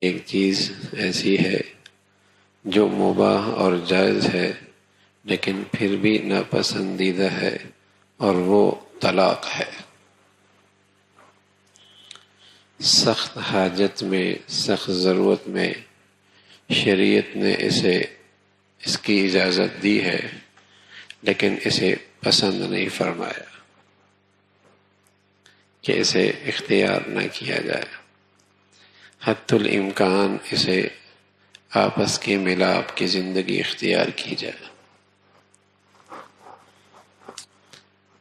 ایک چیز ایسی ہے جو مباح اور جائز ہے لیکن پھر بھی ناپسندیدہ ہے، اور وہ طلاق ہے۔ سخت حاجت میں، سخت ضرورت میں شریعت نے اس کی اجازت دی ہے، لیکن اسے پسند نہیں فرمایا کہ اسے اختیار نہ کیا جائے۔ حتی الامکان اسے آپس کے ملاپ کی زندگی اختیار کی جائے۔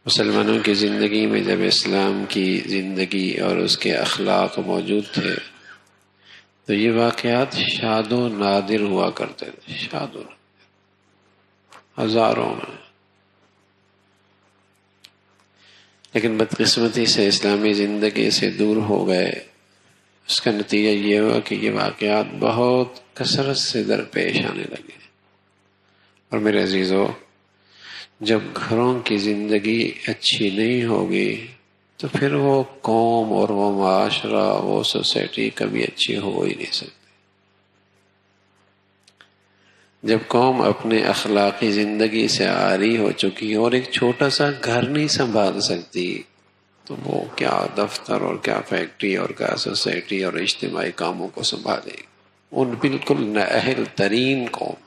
مسلمانوں کی زندگی میں جب اسلام کی زندگی اور اس کے اخلاق موجود تھے تو یہ واقعات شاد و نادر ہوا کرتے تھے، شاد و نادر، ہزاروں میں۔ لیکن بدقسمتی سے اسلامی زندگی سے دور ہو گئے۔ اس کا نتیجہ یہ ہوا کہ یہ واقعات بہت کثرت سے درپیش آنے لگے۔ اور میرے عزیزو، جب گھروں کی زندگی اچھی نہیں ہوگی تو پھر وہ قوم اور وہ معاشرہ، وہ سوسائٹی کبھی اچھی ہو ہی نہیں سکتی۔ جب قوم اپنے اخلاقی زندگی سے عاری ہو چکی اور ایک چھوٹا سا گھر نہیں سنبھال سکتی تو وہ کیا دفتر اور کیا فیکٹری اور کیا سوسائٹی اور اجتماعی کاموں کو سنبھالے گی۔ ان بالکل نااہل ترین قوم،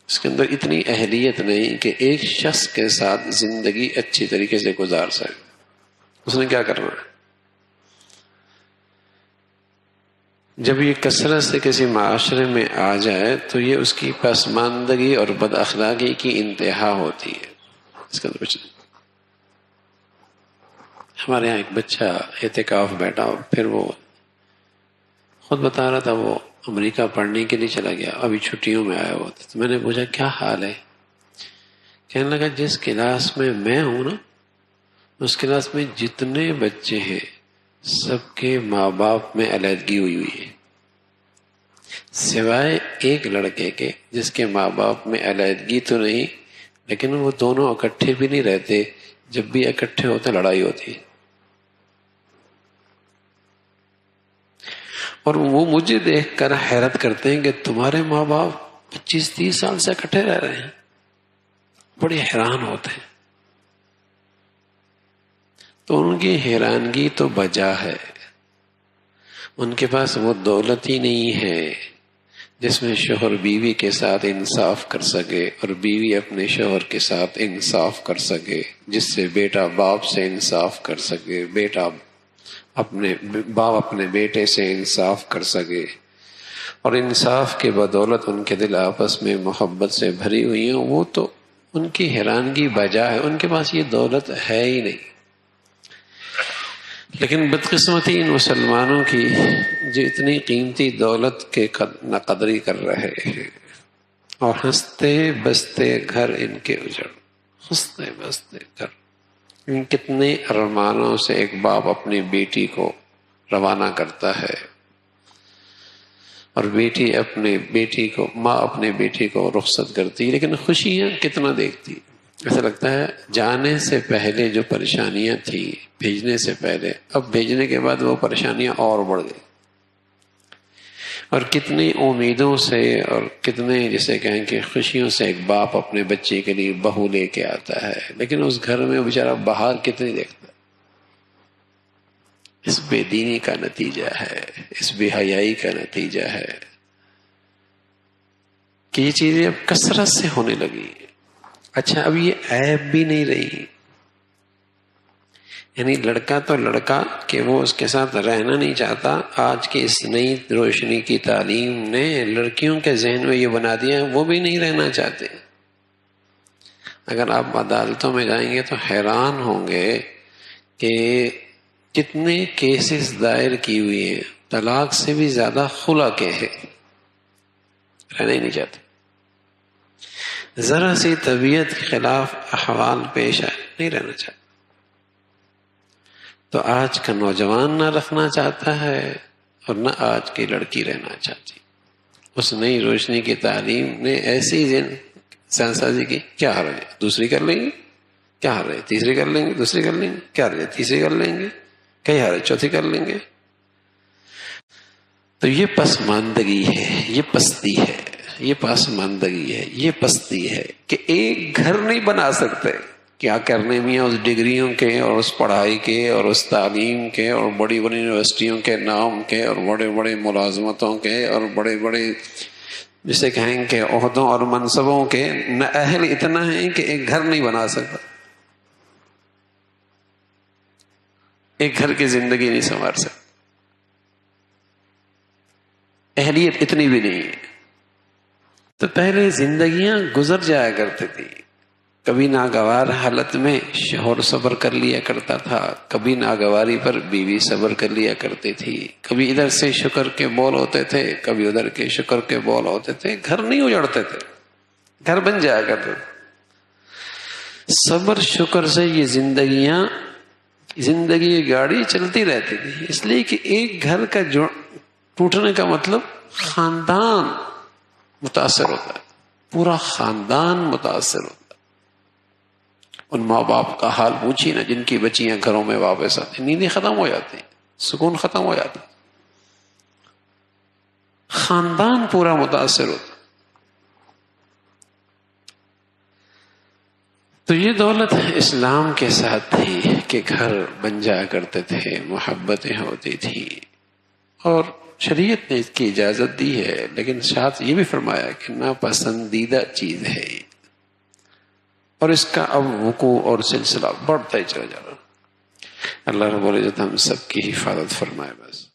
اس کے اندر اتنی اہلیت نہیں کہ ایک شخص کے ساتھ زندگی اچھی طریقے سے گزار سکے۔ اس نے کیا کرنا ہے؟ جب یہ کثرت سے کسی معاشرے میں آ جائے تو یہ اس کی پسماندگی اور بد اخلاقی کی انتہا ہوتی ہے۔ اس کا کچھ نہیں۔ ہمارے یہاں ایک بچہ اعتکاف بیٹھا، پھر وہ خود بتا رہا تھا وہ امریکہ پڑھنے کے لیے چلا گیا، ابھی چھٹیوں میں آیا ہوا تھا۔ تو میں نے پوچھا کیا حال ہے؟ کہنے لگا جس کلاس میں ہوں نا، اس کلاس میں جتنے بچے ہیں سب کے ماں باپ میں علیحدگی ہوئی ہے، سوائے ایک لڑکے کے جس کے ماں باپ میں علیحدگی تو نہیں، لیکن وہ دونوں اکٹھے بھی نہیں رہتے، جب بھی اکٹھے ہوتے لڑائی ہوتی۔ اور وہ مجھے دیکھ کر حیرت کرتے ہیں کہ تمہارے ماں باپ 25-30 سال سے اکٹھے رہ رہے ہیں، بڑے حیران ہوتے ہیں۔ تو ان کی حیرانگی تو بجا ہے، ان کے پاس وہ دولت ہی نہیں ہے جس میں شوہر بیوی کے ساتھ انصاف کر سکے اور بیوی اپنے شوہر کے ساتھ انصاف کر سکے، جس سے بیٹا باپ سے انصاف کر سکے، باپ اپنے بیٹے سے انصاف کر سکے، اور انصاف کے بدولت ان کے دل آپس میں محبت سے بھری ہوئی ہیں۔ وہ تو ان کی حیرانگی بجا ہے، ان کے پاس یہ دولت ہے ہی نہیں۔ لیکن بدقسمتی ان مسلمانوں کی جو اتنی قیمتی دولت کے ناقدری کر رہے ہیں، اور ہنستے بستے گھر ان کے اجڑ، ہنستے بستے گھر۔ ان کتنے ارمانوں سے ایک باپ اپنی بیٹی کو روانہ کرتا ہے، اور ماں اپنے بیٹی کو رخصت کرتی، لیکن خوشیاں کتنا دیکھتی۔ ایسا لگتا ہے جانے سے پہلے جو پریشانیاں تھیں، بھیجنے سے پہلے، اب بھیجنے کے بعد وہ پریشانیاں اور بڑھ گئی۔ اور کتنی امیدوں سے اور کتنے جسے کہیں کہ خوشیوں سے ایک باپ اپنے بچے کے لیے بہو لے کے آتا ہے، لیکن اس گھر میں بیچارہ بہار کتنی دیکھتا ہے۔ اس بے دینی کا نتیجہ ہے، اس بے حیائی کا نتیجہ ہے کہ یہ چیزیں اب کثرت سے ہونے لگی۔ اچھا، اب یہ عیب بھی نہیں رہی، یعنی لڑکا تو لڑکا کہ وہ اس کے ساتھ رہنا نہیں چاہتا۔ آج کی اس نئی روشنی کی تعلیم نے لڑکیوں کے ذہن میں یہ بنا دیا وہ بھی نہیں رہنا چاہتے۔ اگر آپ عدالتوں میں جائیں گے تو حیران ہوں گے کہ کتنے کیسز دائر کی ہوئی ہیں، طلاق سے بھی زیادہ خلا کے ہیں، رہنا ہی نہیں چاہتے۔ ذرا سی طبیعت کے خلاف احوال پیش آئے نہیں رہنا چاہتے۔ تو آج کا نوجوان نہ رکھنا چاہتا ہے اور نہ آج کی لڑکی رہنا چاہتی۔ اس نئی روشنی کی تعلیم نے ایسی سازی کی، کیا حرج ہے دوسری کر لیں گے، کیا حرج ہے تیسری کر لیں گے، دوسری کر لیں گے، کیا حرج ہے تیسری کر لیں گے، کئی حرج چوتھی کر لیں گے۔ تو یہ پسماندگی ہے، یہ پستی ہے، یہ پسماندگی ہے، یہ پستی ہے کہ ایک گھر نہیں بنا سکتے. کیا کرنے میں اس ڈگریوں کے اور اس پڑھائی کے اور اس تعلیم کے اور بڑی بڑی یونیورسٹیوں کے نام کے اور بڑے بڑے ملازمتوں کے اور بڑے بڑے جسے کہیں کہ عہدوں اور منصبوں کے نہ اہل اتنا ہے کہ ایک گھر نہیں بنا سکتا، ایک گھر کی زندگی نہیں سنوار سکتا، اہلیت اتنی بھی نہیں ہے. تو پہلے زندگیاں گزر جایا کرتی تھی. کبھی ناگوار حالت میں شوہر صبر کر لیا کرتا تھا، کبھی ناگواری پر بیوی صبر کر لیا کرتی تھی، کبھی ادھر سے شکر کے بول ہوتے تھے، کبھی ادھر کے شکر کے بول ہوتے تھے. گھر نہیں اجڑتے تھے، گھر بن جایا کرتے تھے. صبر شکر سے یہ زندگی کی گاڑی چلتی رہتی تھی. اس لیے کہ ایک گھر کا ٹوٹنے کا مطلب خاندان متاثر ہوتا ہے، پورا خاندان متاثر ہوتا ہے. ان ماں باپ کا حال پوچھیے نا جن کی بچیاں گھروں میں واپس آتی، نیندیں ختم ہو جاتی ہیں، سکون ختم ہو جاتا ہے، خاندان پورا متاثر ہوتا. تو یہ دولت اسلام کے ساتھ تھی کہ گھر بن جایا کرتے تھے، محبتیں ہوتی تھی. اور شریعت نے اس کی اجازت دی ہے، لیکن ساتھ یہ بھی فرمایا کہ ناپسندیدہ چیز ہے اور اس کا اب وقوع اور سلسلہ بڑھتا ہی چلا جا رہا. اللہ رب العزت ہم سب کی حفاظت فرمائے. بس